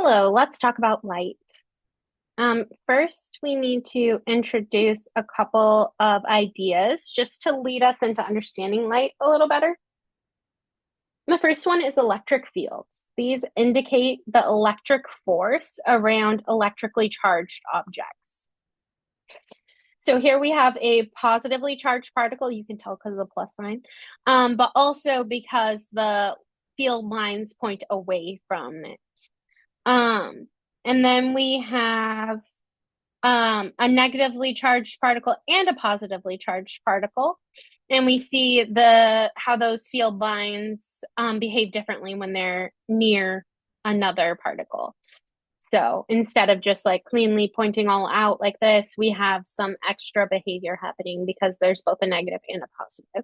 Hello, let's talk about light. First, we need to introduce a couple of ideas just to lead us into understanding light a little better. The first one is electric fields. These indicate the electric force around electrically charged objects. So here we have a positively charged particle. You can tell because of the plus sign, but also because the field lines point away from it. Um, and then we have a negatively charged particle and a positively charged particle. And we see how those field lines behave differently when they're near another particle. So instead of just like cleanly pointing all out like this, we have some extra behavior happening because there's both a negative and a positive.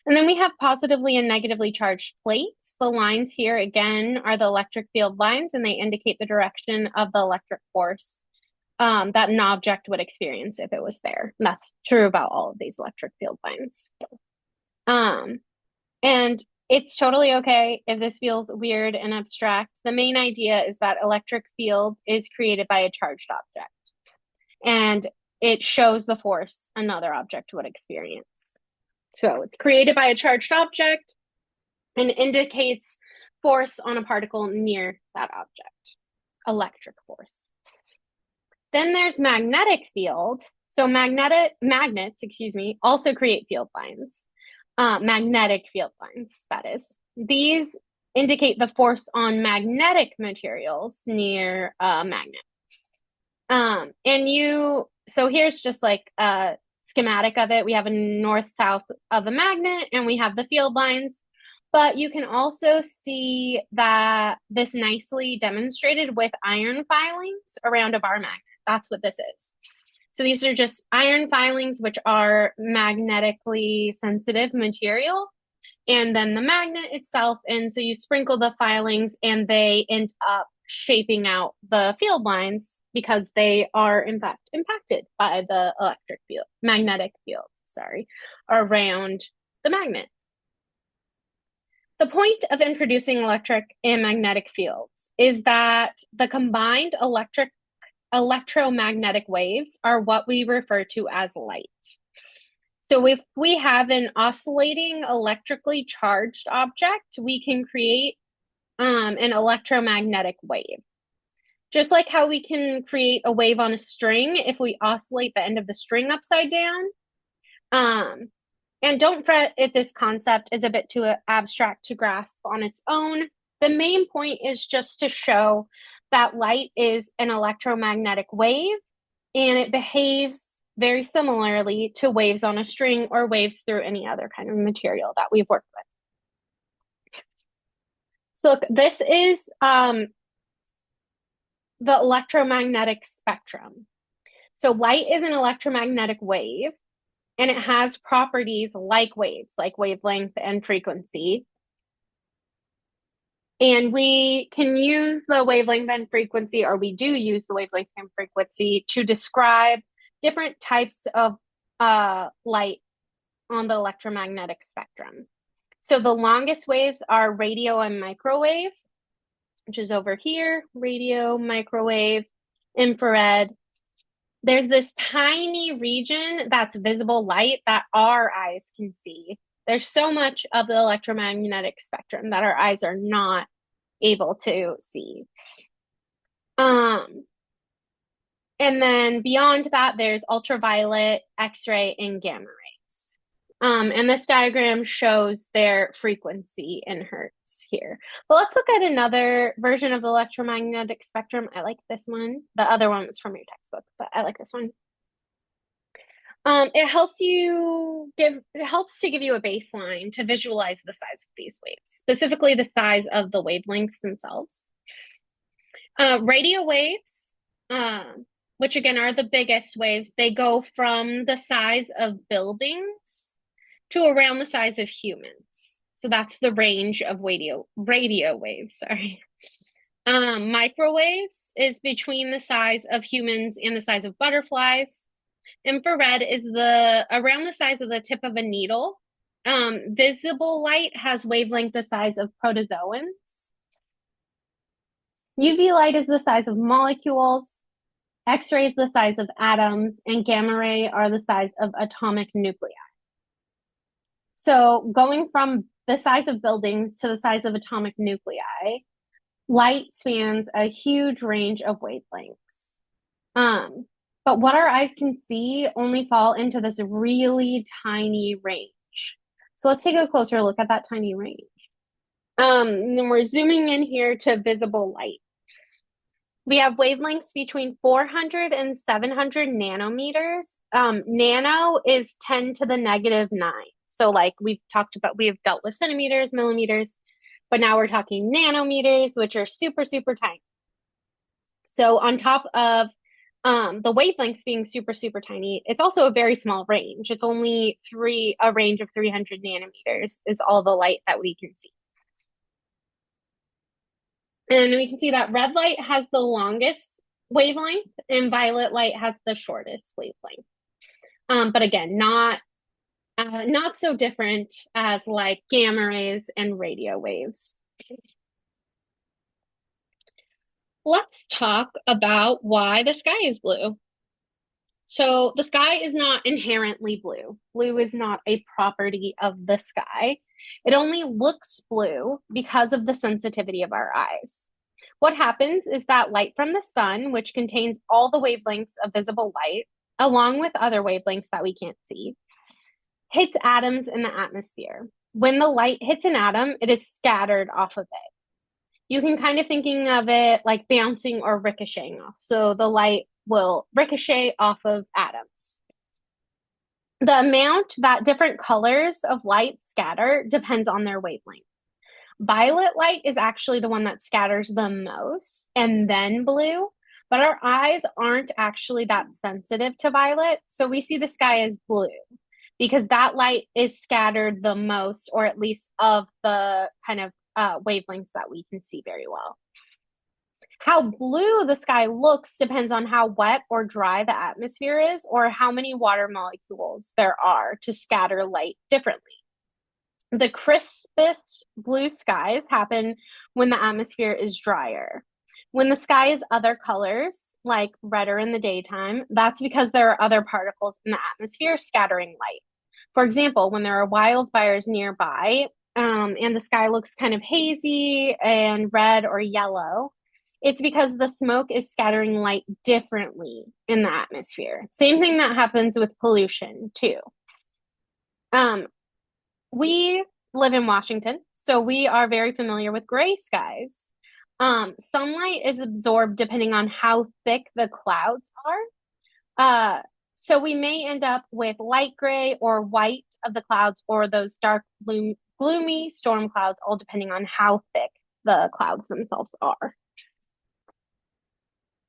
And then we have positively and negatively charged plates. The lines here, again, are the electric field lines, and they indicate the direction of the electric force that an object would experience if it was there. And that's true about all of these electric field lines. And it's totally okay if this feels weird and abstract. The main idea is that electric field is created by a charged object, and it shows the force another object would experience. So it's created by a charged object and indicates force on a particle near that object, electric force. Then there's magnetic field. So magnets, also create field lines. Magnetic field lines, that is. These indicate the force on magnetic materials near a magnet. So here's just like a schematic of it. We have a north-south of a magnet, and we have the field lines. But you can also see that this nicely demonstrated with iron filings around a bar magnet. That's what this is. So these are just iron filings, which are magnetically sensitive material, and then the magnet itself. And so you sprinkle the filings and they end up shaping out the field lines because they are in fact impacted by the magnetic field, around the magnet. The point of introducing electric and magnetic fields is that the combined electromagnetic waves are what we refer to as light. So if we have an oscillating electrically charged object, we can create an electromagnetic wave. Just like how we can create a wave on a string if we oscillate the end of the string upside down. And don't fret if this concept is a bit too abstract to grasp on its own. The main point is just to show that light is an electromagnetic wave, and it behaves very similarly to waves on a string or waves through any other kind of material that we've worked with. So look, this is the electromagnetic spectrum. So light is an electromagnetic wave, and it has properties like waves, like wavelength and frequency. And we can use the wavelength and frequency, or we do use the wavelength and frequency to describe different types of light on the electromagnetic spectrum. So the longest waves are radio and microwave, which is over here, radio, microwave, infrared. There's this tiny region that's visible light that our eyes can see. There's so much of the electromagnetic spectrum that our eyes are not able to see. And then beyond that, there's ultraviolet, X-ray, and gamma rays. And this diagram shows their frequency in hertz here. But let's look at another version of the electromagnetic spectrum. I like this one. The other one was from your textbook, but I like this one. It helps to give you a baseline to visualize the size of these waves, specifically the size of the wavelengths themselves. Radio waves, which again are the biggest waves, they go from the size of buildings to around the size of humans. So that's the range of radio waves, sorry. Microwaves is between the size of humans and the size of butterflies. Infrared is around the size of the tip of a needle. Visible light has wavelength the size of protozoans. UV light is the size of molecules, X-ray is the size of atoms, and gamma ray are the size of atomic nuclei. So going from the size of buildings to the size of atomic nuclei, light spans a huge range of wavelengths. But what our eyes can see only fall into this really tiny range. So let's take a closer look at that tiny range. And we're zooming in here to visible light. We have wavelengths between 400 and 700 nanometers. Nano is 10 to the negative 9. So like we've dealt with centimeters, millimeters, but now we're talking nanometers, which are super, super tiny. So on top of the wavelengths being super, super tiny, it's also a very small range. It's only a range of 300 nanometers is all the light that we can see. And we can see that red light has the longest wavelength and violet light has the shortest wavelength. But again, not so different as like gamma rays and radio waves. Let's talk about why the sky is blue. So the sky is not inherently blue. Blue is not a property of the sky. It only looks blue because of the sensitivity of our eyes. What happens is that light from the sun, which contains all the wavelengths of visible light, along with other wavelengths that we can't see, hits atoms in the atmosphere. When the light hits an atom, it is scattered off of it. You can kind of thinking of it like bouncing or ricocheting off. So the light will ricochet off of atoms. The amount that different colors of light scatter depends on their wavelength. Violet light is actually the one that scatters the most, and then blue, but our eyes aren't actually that sensitive to violet, so we see the sky as blue because that light is scattered the most, or at least of the kind of wavelengths that we can see very well. How blue the sky looks depends on how wet or dry the atmosphere is, or how many water molecules there are to scatter light differently. The crispest blue skies happen when the atmosphere is drier. When the sky is other colors, like redder in the daytime, that's because there are other particles in the atmosphere scattering light. For example, when there are wildfires nearby, and the sky looks kind of hazy and red or yellow, it's because the smoke is scattering light differently in the atmosphere. Same thing that happens with pollution, too. We live in Washington, so we are very familiar with gray skies. Sunlight is absorbed depending on how thick the clouds are. So we may end up with light gray or white of the clouds, or those dark gloomy storm clouds, all depending on how thick the clouds themselves are.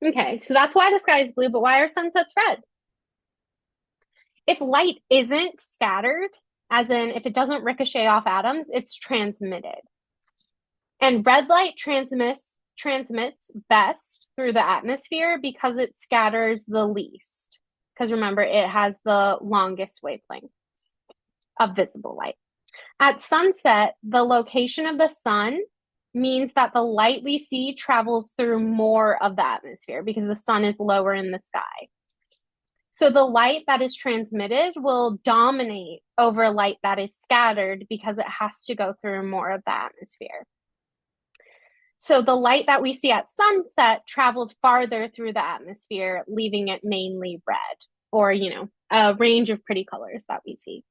Okay, so that's why the sky is blue, but why are sunsets red? If light isn't scattered, as in if it doesn't ricochet off atoms, it's transmitted. And red light transmits best through the atmosphere because it scatters the least. Because remember, it has the longest wavelengths of visible light. At sunset, the location of the sun means that the light we see travels through more of the atmosphere because the sun is lower in the sky. So the light that is transmitted will dominate over light that is scattered because it has to go through more of the atmosphere. So the light that we see at sunset traveled farther through the atmosphere, leaving it mainly red, or, a range of pretty colors that we see.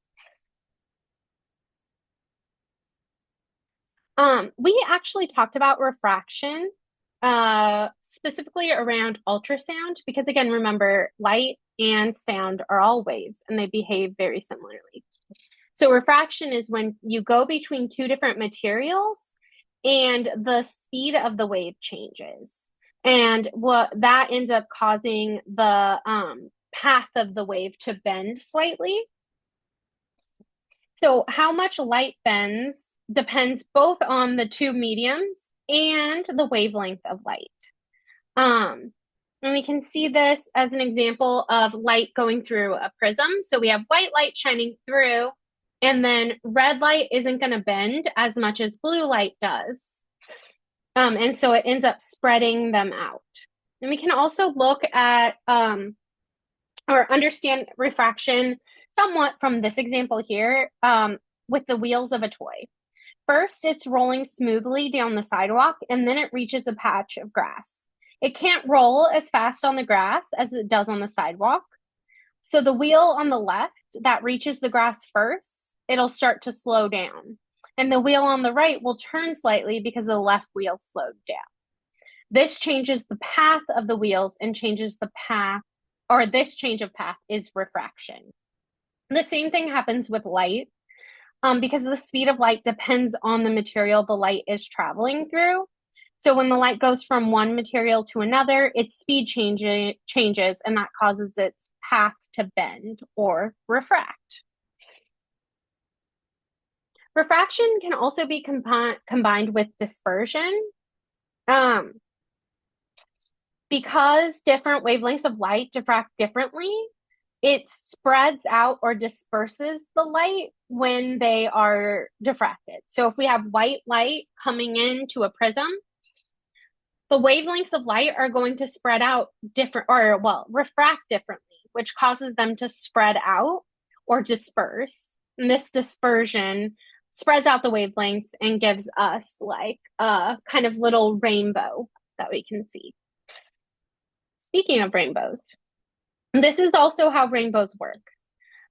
We actually talked about refraction, specifically around ultrasound, because again, remember, light and sound are all waves and they behave very similarly. So refraction is when you go between two different materials and the speed of the wave changes. And what that ends up causing the path of the wave to bend slightly. So how much light bends depends both on the two mediums and the wavelength of light. And we can see this as an example of light going through a prism. So we have white light shining through, and then red light isn't going to bend as much as blue light does. And so it ends up spreading them out. And we can also look at or understand refraction somewhat from this example here with the wheels of a toy. First, it's rolling smoothly down the sidewalk, and then it reaches a patch of grass. It can't roll as fast on the grass as it does on the sidewalk. So the wheel on the left that reaches the grass first, it'll start to slow down. And the wheel on the right will turn slightly because the left wheel slowed down. This changes the path of the wheels and changes the path, or this change of path is refraction. The same thing happens with light. Because the speed of light depends on the material the light is traveling through. So when the light goes from one material to another, its speed changes, and that causes its path to bend or refract. Refraction can also be combined with dispersion. Because different wavelengths of light diffract differently, it spreads out or disperses the light when they are diffracted. So if we have white light coming into a prism, the wavelengths of light are going to spread out different, or well, refract differently, which causes them to spread out or disperse. And this dispersion spreads out the wavelengths and gives us like a kind of little rainbow that we can see. Speaking of rainbows, this is also how rainbows work.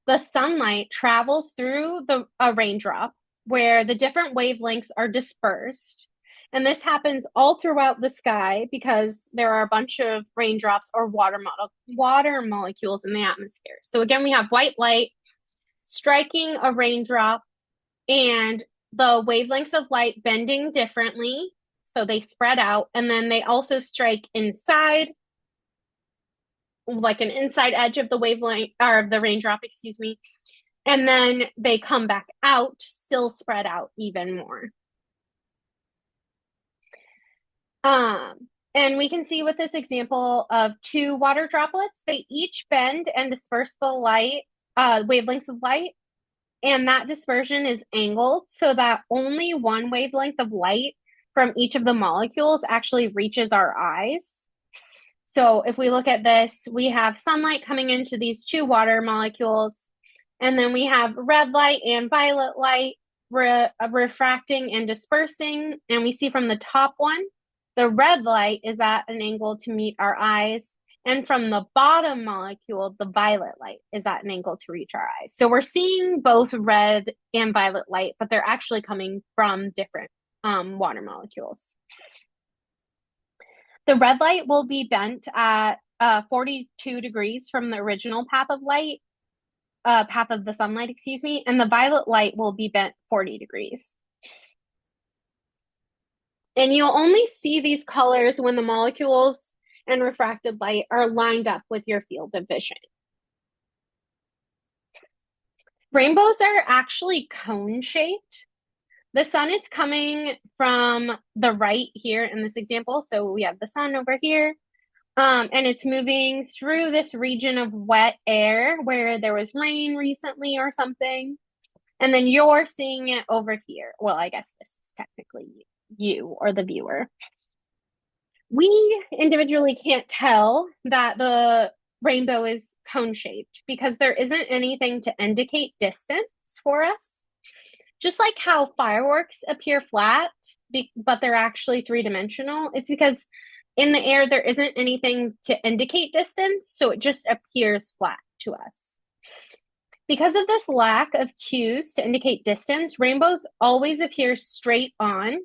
The sunlight travels through a raindrop where the different wavelengths are dispersed. And this happens all throughout the sky because there are a bunch of raindrops or water molecules in the atmosphere. So again, we have white light striking a raindrop and the wavelengths of light bending differently. So they spread out, and then they also strike inside, like an inside edge of the wavelength or the raindrop, excuse me. And then they come back out, still spread out even more. And we can see with this example of two water droplets, they each bend and disperse the light, wavelengths of light. And that dispersion is angled so that only one wavelength of light from each of the molecules actually reaches our eyes. So if we look at this, we have sunlight coming into these two water molecules, and then we have red light and violet light refracting and dispersing. And we see from the top one, the red light is at an angle to meet our eyes. And from the bottom molecule, the violet light is at an angle to reach our eyes. So we're seeing both red and violet light, but they're actually coming from different water molecules. The red light will be bent at 42 degrees from the original path of light, path of the sunlight, excuse me, and the violet light will be bent 40 degrees. And you'll only see these colors when the molecules and refracted light are lined up with your field of vision. Rainbows are actually cone-shaped. The sun is coming from the right here in this example. So we have the sun over here, and it's moving through this region of wet air where there was rain recently or something. And then you're seeing it over here. Well, I guess this is technically you or the viewer. We individually can't tell that the rainbow is cone-shaped because there isn't anything to indicate distance for us. Just like how fireworks appear flat, but they're actually three-dimensional, it's because in the air there isn't anything to indicate distance, so it just appears flat to us. Because of this lack of cues to indicate distance, rainbows always appear straight on,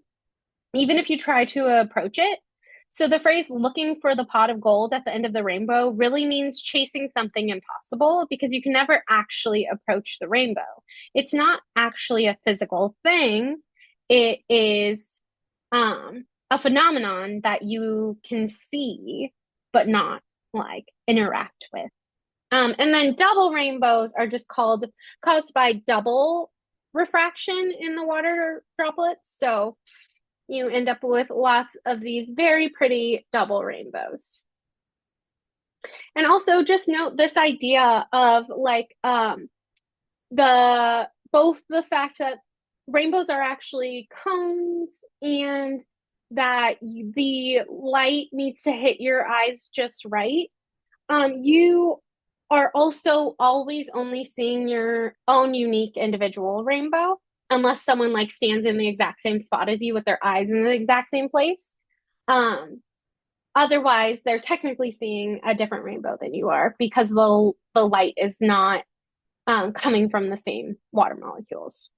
even if you try to approach it. So the phrase looking for the pot of gold at the end of the rainbow really means chasing something impossible because you can never actually approach the rainbow. It's not actually a physical thing. It is a phenomenon that you can see, but not like interact with. And then double rainbows are just caused by double refraction in the water droplets. So you end up with lots of these very pretty double rainbows. And also just note this idea of like both the fact that rainbows are actually cones and the light needs to hit your eyes just right. You are also always only seeing your own unique individual rainbow, unless someone like stands in the exact same spot as you with their eyes in the exact same place. Um, Otherwise, they're technically seeing a different rainbow than you are because the light is not coming from the same water molecules.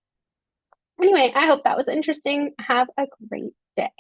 Anyway, I hope that was interesting. Have a great day.